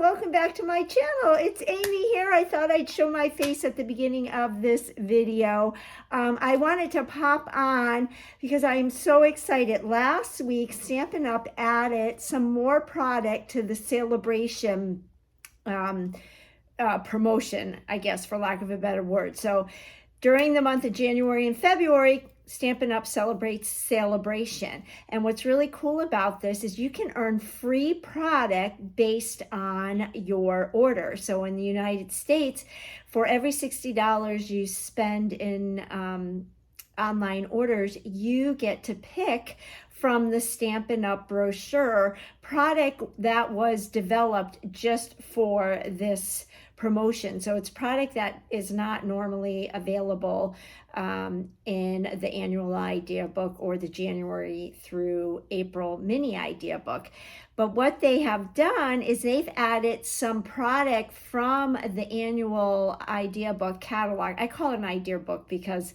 welcome back to my channel. It's Amy here. I thought I'd show my face at the beginning of this video. I wanted to pop on because I'm so excited. Last week, Stampin' Up! Added some more product to the celebration promotion, I guess, for lack of a better word. So during the month of January and February, Stampin' Up! Celebrates celebration. And what's really cool about this is you can earn free product based on your order. So in the United States, for every $60 you spend in online orders, you get to pick from the Stampin' Up! Brochure product that was developed just for this promotion. So it's product that is not normally available in the annual idea book or the January through April mini idea book. But what they have done is they've added some product from the annual idea book catalog. I call it an idea book because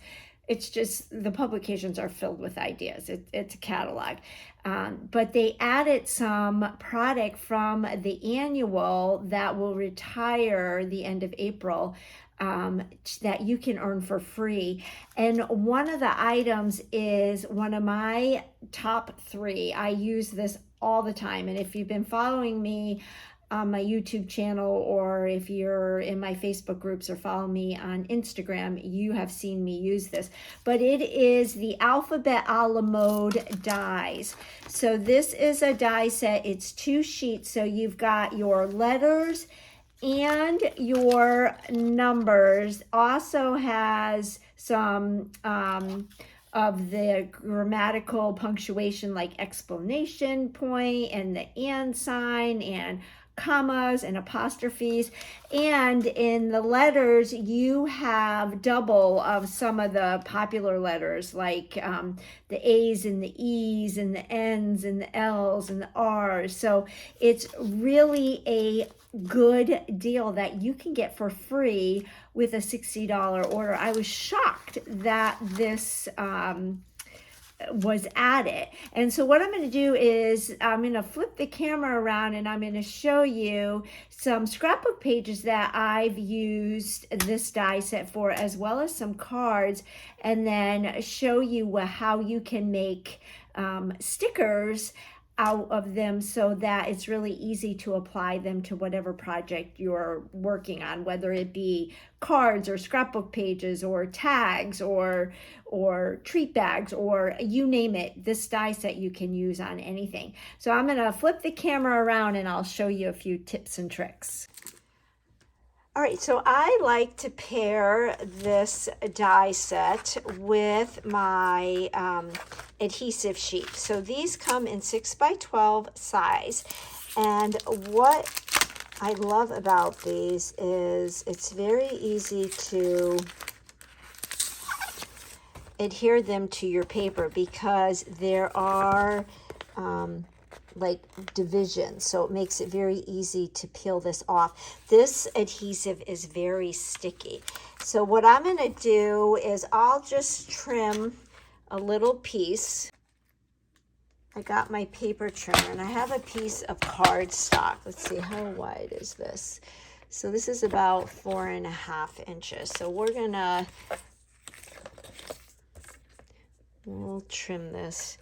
it's just, the publications are filled with ideas. It's a catalog. But they added some product from the annual that will retire the end of April that you can earn for free. And one of the items is one of my top 3. I use this all the time. And if you've been following me on my YouTube channel, or if you're in my Facebook groups or follow me on Instagram, you have seen me use this. But it is the Alphabet a la Mode dies. So this is a die set. It's 2 sheets. So you've got your letters and your numbers. Also has some of the grammatical punctuation, like exclamation point and the and sign and commas and apostrophes. And in the letters, you have double of some of the popular letters, like the A's and the E's and the N's and the L's and the R's. So it's really a good deal that you can get for free with a $60 order. I was shocked that this was added. And so what I'm going to do is I'm going to flip the camera around and I'm going to show you some scrapbook pages that I've used this die set for, as well as some cards, and then show you how you can make stickers out of them so that it's really easy to apply them to whatever project you're working on, whether it be cards or scrapbook pages or tags or treat bags or you name it. This die set you can use on anything. So I'm going to flip the camera around and I'll show you a few tips and tricks. All right, so I like to pair this die set with my adhesive sheet. So these come in 6x12 size. And what I love about these is it's very easy to adhere them to your paper because there are like divisions, so it makes it very easy to peel this off. This adhesive is very sticky. So what I'm going to do is I'll just trim a little piece. I got my paper trimmer and I have a piece of cardstock. Let's see, how wide is this? So this is about 4.5 inches. So we'll trim this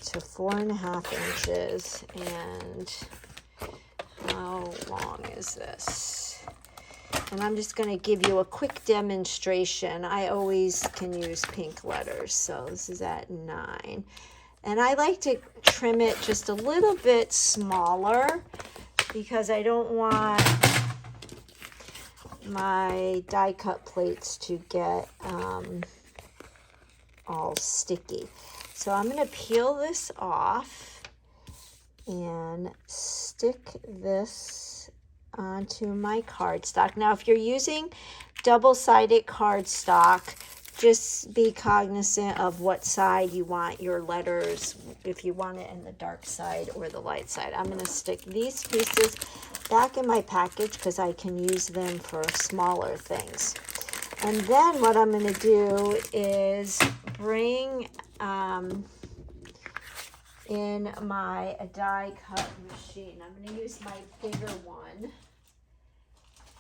to 4.5 inches. And how long is this? And I'm just going to give you a quick demonstration. I always can use pink letters, so this is at 9. And I like to trim it just a little bit smaller because I don't want my die cut plates to get all sticky. So I'm going to peel this off and stick this onto my cardstock. Now, if you're using double-sided cardstock, just be cognizant of what side you want your letters, if you want it in the dark side or the light side. I'm going to stick these pieces back in my package because I can use them for smaller things. And then what I'm going to do is bring in my die cut machine. I'm going to use my bigger one.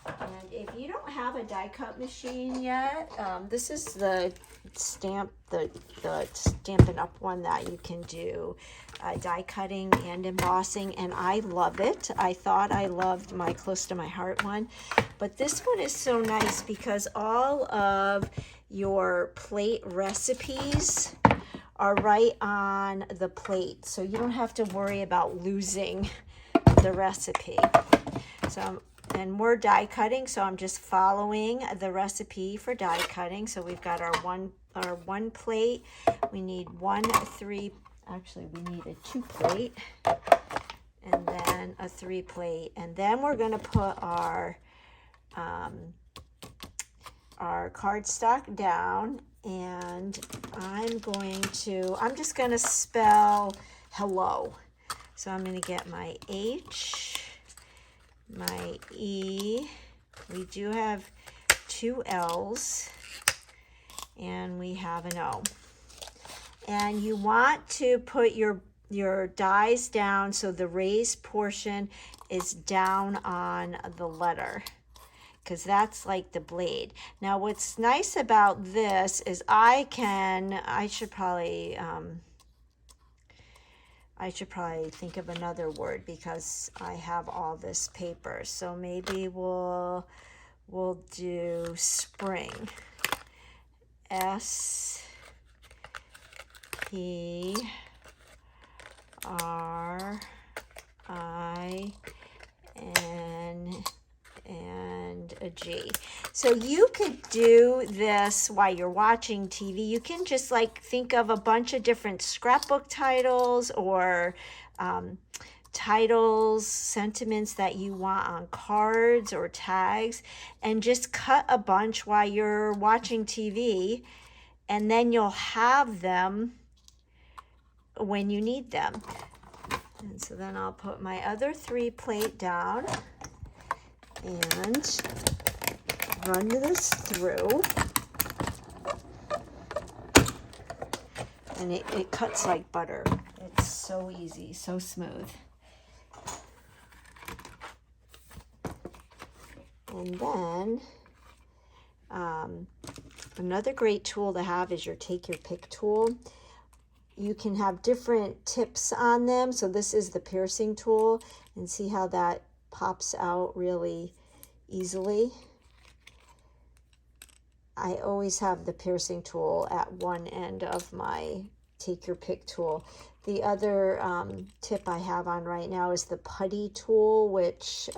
And if you don't have a die cut machine yet, this is the Stampin' Up! One that you can do die cutting and embossing, and I love it. I thought I loved my Close to My Heart one, but this one is so nice because all of your plate recipes are right on the plate, so you don't have to worry about losing the recipe. And we're die cutting, so I'm just following the recipe for die cutting. So we've got our one plate. We need we need a 2 plate, and then a 3 plate, and then we're going to put our cardstock down, and I'm just going to spell hello. So I'm going to get my H, my E, we do have 2 L's, and we have an O. And you want to put your dies down so the raised portion is down on the letter, because that's like the blade. Now what's nice about this is I should probably think of another word because I have all this paper. So maybe we'll do spring. SPRIN and a G. So you could do this while you're watching TV. You can just like think of a bunch of different scrapbook titles or titles, sentiments that you want on cards or tags, and just cut a bunch while you're watching TV, and then you'll have them when you need them. And so then I'll put my other 3 plate down and run this through, and it cuts like butter. It's so easy, so smooth. And then another great tool to have is your Take Your Pick tool. You can have different tips on them. So this is the piercing tool, and see how that pops out really easily. I always have the piercing tool at one end of my Take Your Pick tool. The other tip I have on right now is the putty tool, which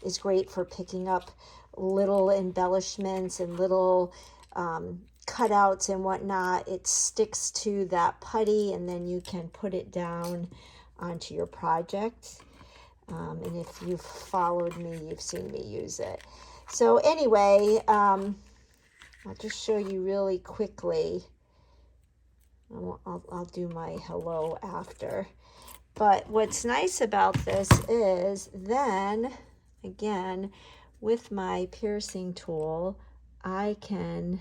is great for picking up little embellishments and little cutouts and whatnot. It sticks to that putty, and then you can put it down onto your project. And if you've followed me, you've seen me use it. So anyway, I'll just show you really quickly. I'll do my hello after. But what's nice about this is then, again, with my piercing tool, I can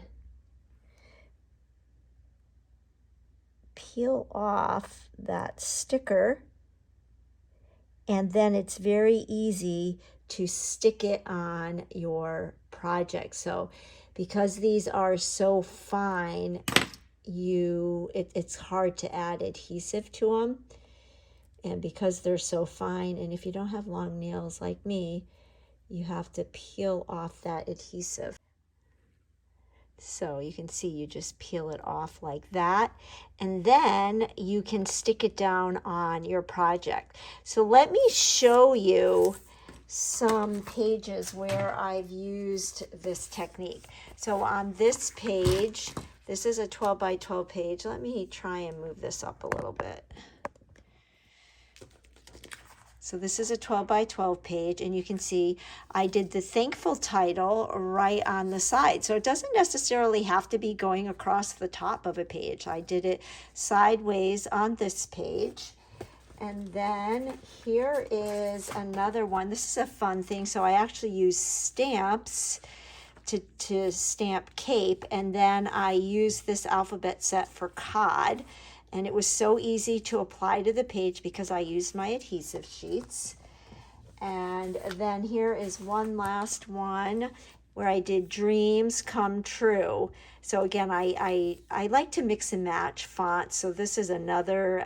peel off that sticker, and then it's very easy to stick it on your project. So because these are so fine, it's hard to add adhesive to them, and because they're so fine, and if you don't have long nails like me, you have to peel off that adhesive. So you can see you just peel it off like that, and then you can stick it down on your project. So let me show you some pages where I've used this technique. So on this page, this is a 12 by 12 page. Let me try and move this up a little bit. So this is a 12 by 12 page, and you can see I did the thankful title right on the side. So it doesn't necessarily have to be going across the top of a page. I did it sideways on this page. And then here is another one. This is a fun thing. So I actually use stamps to stamp cape, and then I use this alphabet set for cod. And it was so easy to apply to the page because I used my adhesive sheets. And then here is one last one where I did Dreams Come True. So again, I like to mix and match fonts. So this is another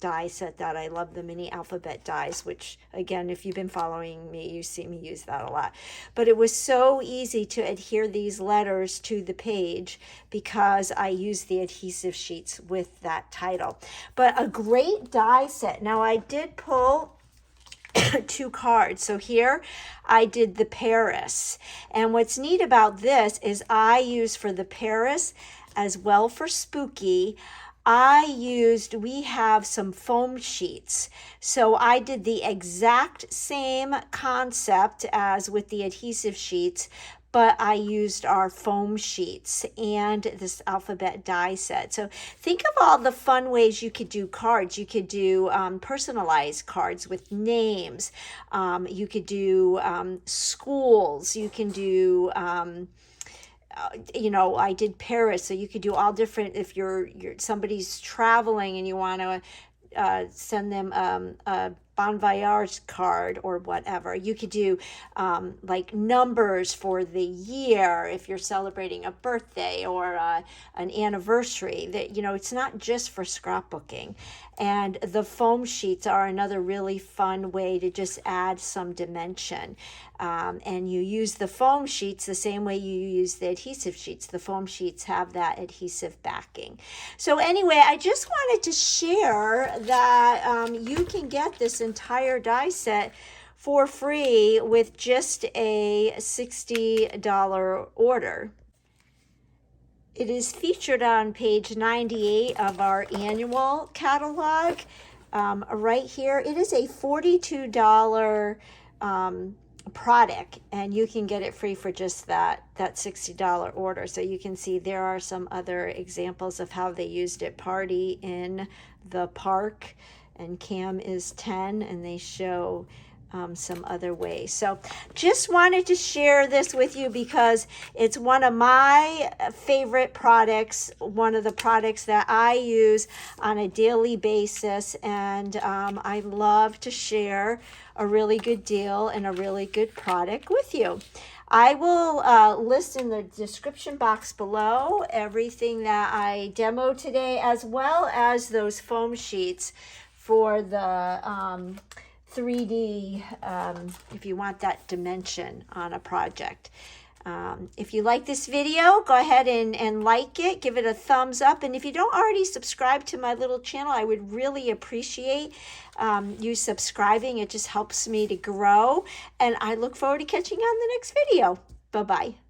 die set that I love, the mini alphabet dies, which again, if you've been following me, you see me use that a lot. But it was so easy to adhere these letters to the page because I used the adhesive sheets with that title. But a great die set. Now I did pull 2 cards. So here I did the Paris. And what's neat about this is I use for the Paris as well for Spooky, we have some foam sheets. So I did the exact same concept as with the adhesive sheets, but I used our foam sheets and this alphabet die set. So think of all the fun ways you could do cards. You could do personalized cards with names. You could do schools. You can do I did Paris, so you could do all different. If you're somebody's traveling and you want to send them a Bon Voyage card or whatever. You could do like numbers for the year if you're celebrating a birthday or an anniversary. That it's not just for scrapbooking. And the foam sheets are another really fun way to just add some dimension. And you use the foam sheets the same way you use the adhesive sheets. The foam sheets have that adhesive backing. So anyway, I just wanted to share that you can get this entire die set for free with just a $60 order. It is featured on page 98 of our annual catalog. Right here, it is a $42 product, and you can get it free for just that $60 order. So you can see there are some other examples of how they used it. Party in the Park, and Cam is 10, and they show some other ways. So just wanted to share this with you because it's one of my favorite products, one of the products that I use on a daily basis, and I love to share a really good deal and a really good product with you. I will list in the description box below everything that I demoed today, as well as those foam sheets for the 3D, if you want that dimension on a project. If you like this video, go ahead and like it, give it a thumbs up. And if you don't already subscribe to my little channel, I would really appreciate you subscribing. It just helps me to grow. And I look forward to catching you on the next video. Bye-bye.